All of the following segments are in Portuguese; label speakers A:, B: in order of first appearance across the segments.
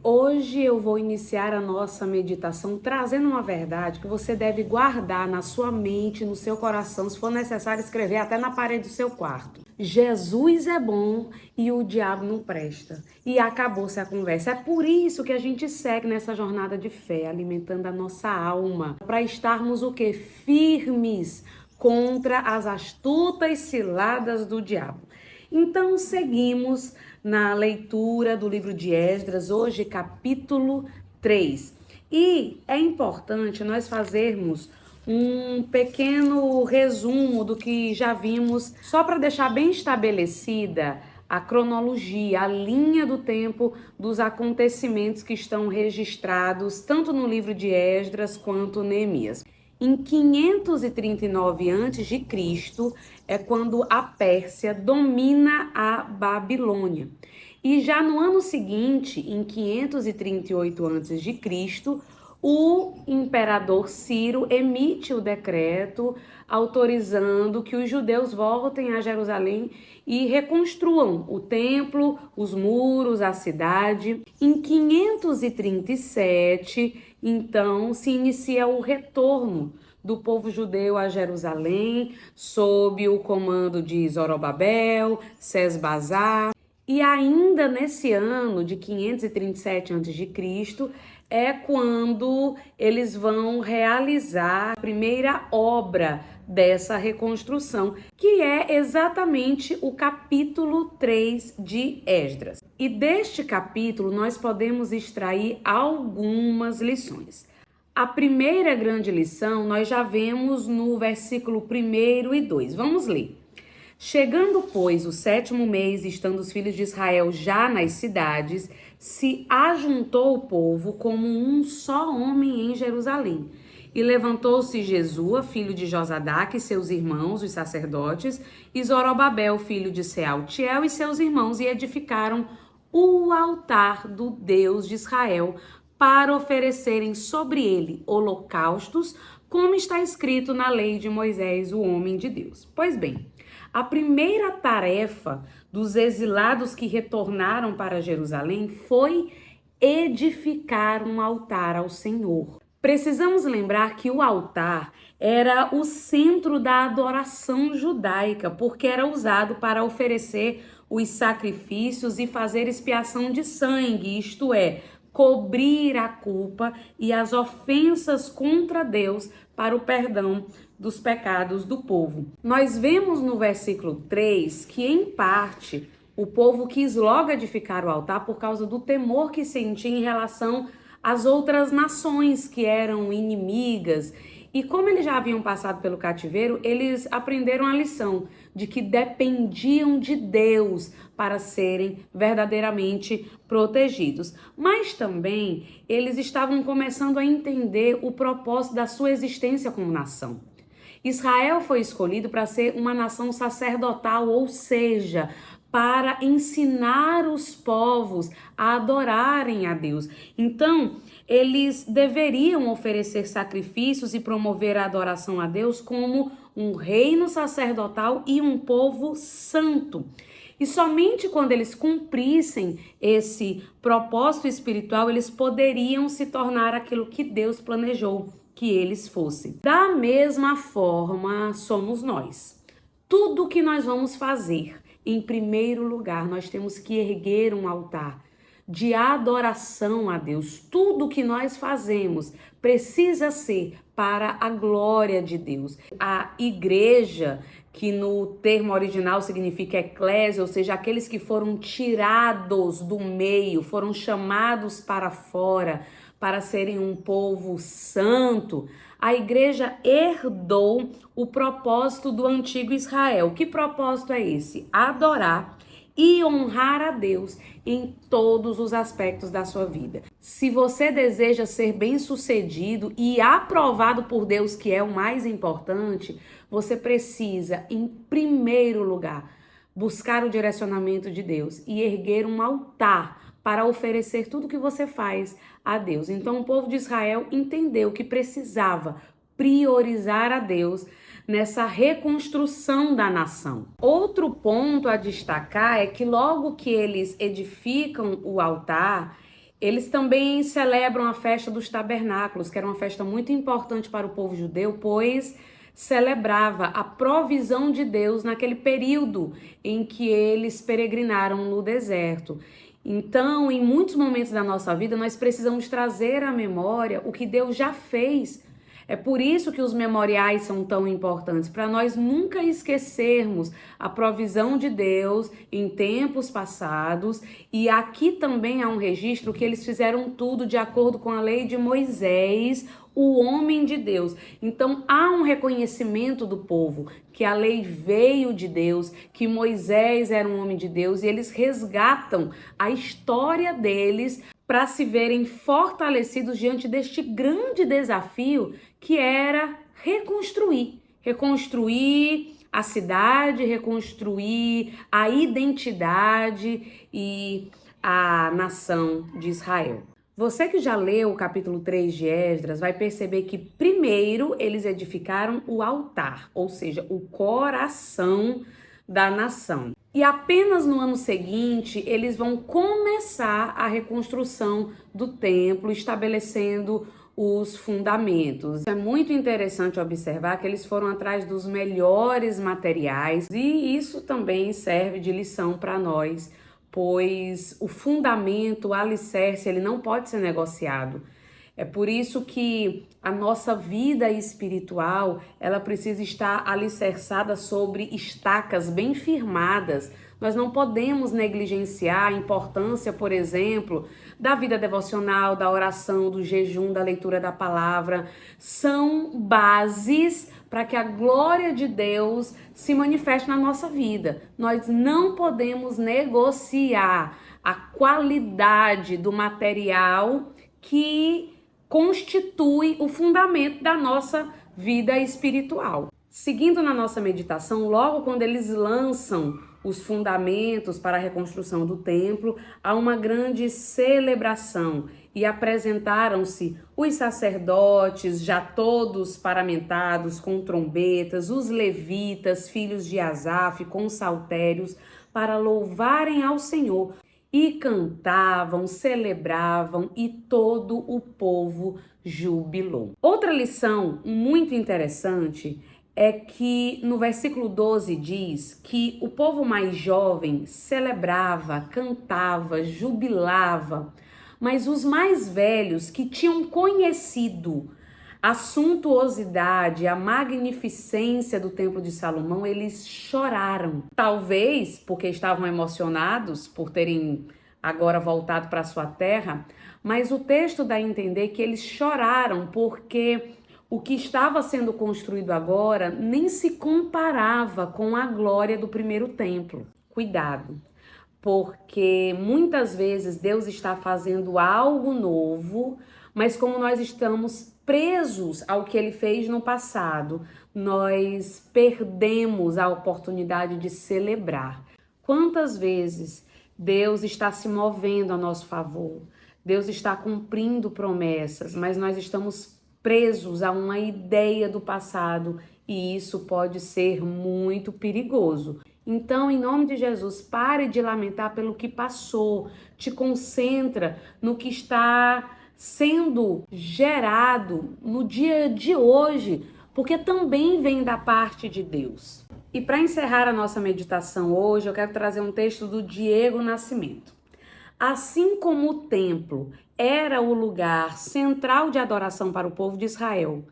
A: Hoje eu vou iniciar a nossa meditação trazendo uma verdade que você deve guardar na sua mente, no seu coração, se for necessário escrever até na parede do seu quarto. Jesus é bom e o diabo não presta. E acabou-se a conversa. É por isso que a gente segue nessa jornada de fé, alimentando a nossa alma, para estarmos o quê? Firmes contra as astutas ciladas do diabo. Então, seguimos na leitura do livro de Esdras, hoje capítulo 3. E é importante nós fazermos um pequeno resumo do que já vimos, só para deixar bem estabelecida a cronologia, a linha do tempo dos acontecimentos que estão registrados tanto no livro de Esdras quanto Neemias. Em 539 a.C. é quando a Pérsia domina a Babilônia. E já no ano seguinte, em 538 a.C., o imperador Ciro emite o decreto autorizando que os judeus voltem a Jerusalém e reconstruam o templo, os muros, a cidade. Em 537, então, se inicia o retorno do povo judeu a Jerusalém, sob o comando de Zorobabel, Sesbazar. E ainda nesse ano de 537 a.C., é quando eles vão realizar a primeira obra dessa reconstrução, que é exatamente o capítulo 3 de Esdras. E deste capítulo nós podemos extrair algumas lições. A primeira grande lição nós já vemos no versículo 1 e 2. Vamos ler. Chegando, pois, o 7º mês, estando os filhos de Israel já nas cidades, se ajuntou o povo como um só homem em Jerusalém. E levantou-se Jesua, filho de Josadaque, e seus irmãos, os sacerdotes, e Zorobabel, filho de Sealtiel, e seus irmãos, e edificaram o altar do Deus de Israel, para oferecerem sobre ele holocaustos, como está escrito na lei de Moisés, o homem de Deus. Pois bem, a primeira tarefa dos exilados que retornaram para Jerusalém foi edificar um altar ao Senhor. Precisamos lembrar que o altar era o centro da adoração judaica, porque era usado para oferecer os sacrifícios e fazer expiação de sangue, isto é, cobrir a culpa e as ofensas contra Deus para o perdão dos pecados do povo. Nós vemos no versículo 3 que, em parte, o povo quis logo edificar o altar por causa do temor que sentia em relação às outras nações que eram inimigas. E como eles já haviam passado pelo cativeiro, eles aprenderam a lição de que dependiam de Deus para serem verdadeiramente protegidos. Mas também eles estavam começando a entender o propósito da sua existência como nação. Israel foi escolhido para ser uma nação sacerdotal, ou seja, para ensinar os povos a adorarem a Deus. Então, eles deveriam oferecer sacrifícios e promover a adoração a Deus como um reino sacerdotal e um povo santo. E somente quando eles cumprissem esse propósito espiritual, eles poderiam se tornar aquilo que Deus planejou que eles fossem. Da mesma forma, somos nós. Tudo que nós vamos fazer, em primeiro lugar, nós temos que erguer um altar de adoração a Deus. Tudo que nós fazemos precisa ser para a glória de Deus. A igreja, que no termo original significa eclésia, ou seja, aqueles que foram tirados do meio, foram chamados para fora, para serem um povo santo, a igreja herdou o propósito do antigo Israel. Que propósito é esse? Adorar e honrar a Deus em todos os aspectos da sua vida. Se você deseja ser bem-sucedido e aprovado por Deus, que é o mais importante, você precisa, em primeiro lugar, buscar o direcionamento de Deus e erguer um altar para oferecer tudo que você faz a Deus. Então o povo de Israel entendeu que precisava priorizar a Deus nessa reconstrução da nação. Outro ponto a destacar é que logo que eles edificam o altar, Eles também celebram a festa dos tabernáculos, que era uma festa muito importante para o povo judeu, pois celebrava a provisão de Deus naquele período em que eles peregrinaram no deserto. Então, em muitos momentos da nossa vida, nós precisamos trazer à memória o que Deus já fez. É por isso que os memoriais são tão importantes, para nós nunca esquecermos a provisão de Deus em tempos passados. E aqui também há um registro que eles fizeram tudo de acordo com a lei de Moisés, o homem de Deus. Então há um reconhecimento do povo que a lei veio de Deus, que Moisés era um homem de Deus, e eles resgatam a história deles para se verem fortalecidos diante deste grande desafio que era reconstruir a cidade, reconstruir a identidade e a nação de Israel. Você que já leu o capítulo 3 de Esdras vai perceber que primeiro eles edificaram o altar, ou seja, o coração da nação. E apenas no ano seguinte eles vão começar a reconstrução do templo, estabelecendo os fundamentos. É muito interessante observar que eles foram atrás dos melhores materiais e isso também serve de lição para nós, pois o fundamento, o alicerce, ele não pode ser negociado. É por isso que a nossa vida espiritual, ela precisa estar alicerçada sobre estacas bem firmadas. Nós não podemos negligenciar a importância, por exemplo, da vida devocional, da oração, do jejum, da leitura da palavra. São bases para que a glória de Deus se manifeste na nossa vida. Nós não podemos negociar a qualidade do material que constitui o fundamento da nossa vida espiritual. Seguindo na nossa meditação, logo quando eles lançam os fundamentos para a reconstrução do templo, há uma grande celebração e apresentaram-se os sacerdotes, já todos paramentados com trombetas, os levitas, filhos de Asaf, com saltérios, para louvarem ao Senhor. E cantavam, celebravam e todo o povo jubilou. Outra lição muito interessante é que no versículo 12 diz que o povo mais jovem celebrava, cantava, jubilava, mas os mais velhos que tinham conhecido a suntuosidade, a magnificência do Templo de Salomão, eles choraram. Talvez porque estavam emocionados por terem agora voltado para sua terra, mas o texto dá a entender que eles choraram porque o que estava sendo construído agora nem se comparava com a glória do primeiro templo. Cuidado, porque muitas vezes Deus está fazendo algo novo, mas como nós estamos presos ao que ele fez no passado, nós perdemos a oportunidade de celebrar. Quantas vezes Deus está se movendo a nosso favor, Deus está cumprindo promessas, mas nós estamos presos a uma ideia do passado e isso pode ser muito perigoso. Então, em nome de Jesus, pare de lamentar pelo que passou, te concentra no que está sendo gerado no dia de hoje, porque também vem da parte de Deus. E para encerrar a nossa meditação hoje, eu quero trazer um texto do Diego Nascimento. Assim como o templo era o lugar central de adoração para o povo de Israel,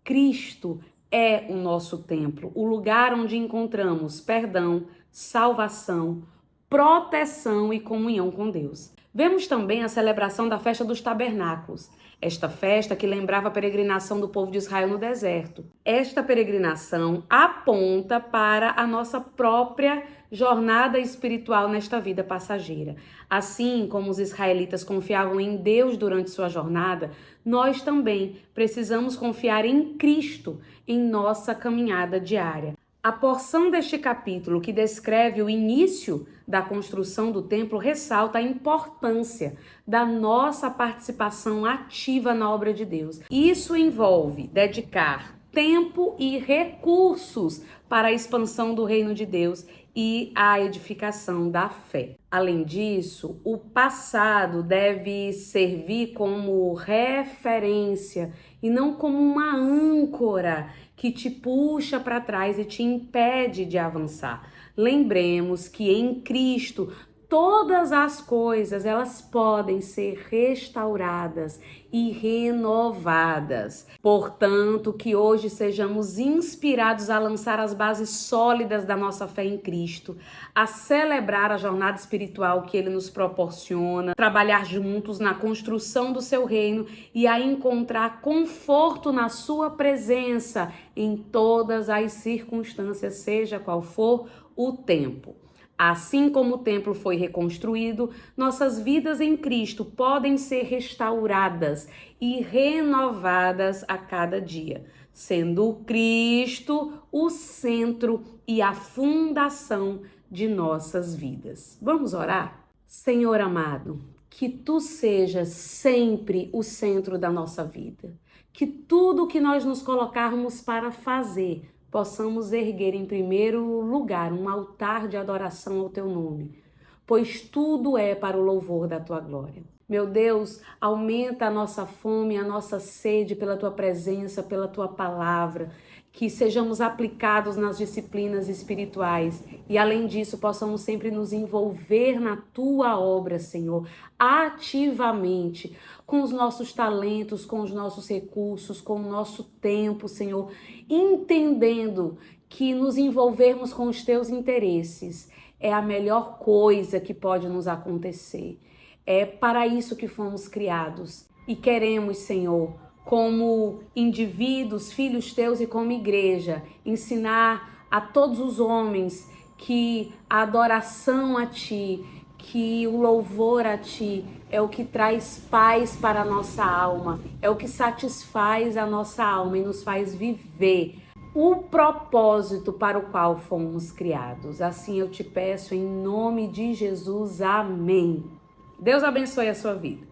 A: Cristo é o nosso templo, o lugar onde encontramos perdão, salvação, proteção e comunhão com Deus. Vemos também a celebração da festa dos tabernáculos, esta festa que lembrava a peregrinação do povo de Israel no deserto. Esta peregrinação aponta para a nossa própria jornada espiritual nesta vida passageira. Assim como os israelitas confiavam em Deus durante sua jornada, nós também precisamos confiar em Cristo em nossa caminhada diária. A porção deste capítulo que descreve o início da construção do templo ressalta a importância da nossa participação ativa na obra de Deus. Isso envolve dedicar tempo e recursos para a expansão do reino de Deus e a edificação da fé. Além disso, o passado deve servir como referência e não como uma âncora que te puxa para trás e te impede de avançar. Lembremos que em Cristo todas as coisas, elas podem ser restauradas e renovadas. Portanto, que hoje sejamos inspirados a lançar as bases sólidas da nossa fé em Cristo, a celebrar a jornada espiritual que Ele nos proporciona, trabalhar juntos na construção do seu reino e a encontrar conforto na sua presença em todas as circunstâncias, seja qual for o tempo. Assim como o templo foi reconstruído, nossas vidas em Cristo podem ser restauradas e renovadas a cada dia, sendo Cristo o centro e a fundação de nossas vidas. Vamos orar? Senhor amado, que Tu sejas sempre o centro da nossa vida, que tudo que nós nos colocarmos para fazer, possamos erguer em primeiro lugar um altar de adoração ao Teu nome, pois tudo é para o louvor da Tua glória. Meu Deus, aumenta a nossa fome, a nossa sede pela Tua presença, pela Tua palavra, que sejamos aplicados nas disciplinas espirituais e, além disso, possamos sempre nos envolver na Tua obra, Senhor, ativamente, com os nossos talentos, com os nossos recursos, com o nosso tempo, Senhor, entendendo que nos envolvermos com os Teus interesses é a melhor coisa que pode nos acontecer. É para isso que fomos criados e queremos, Senhor, como indivíduos, filhos Teus e como igreja, ensinar a todos os homens que a adoração a Ti, que o louvor a Ti é o que traz paz para a nossa alma, é o que satisfaz a nossa alma e nos faz viver o propósito para o qual fomos criados. Assim eu te peço em nome de Jesus. Amém. Deus abençoe a sua vida.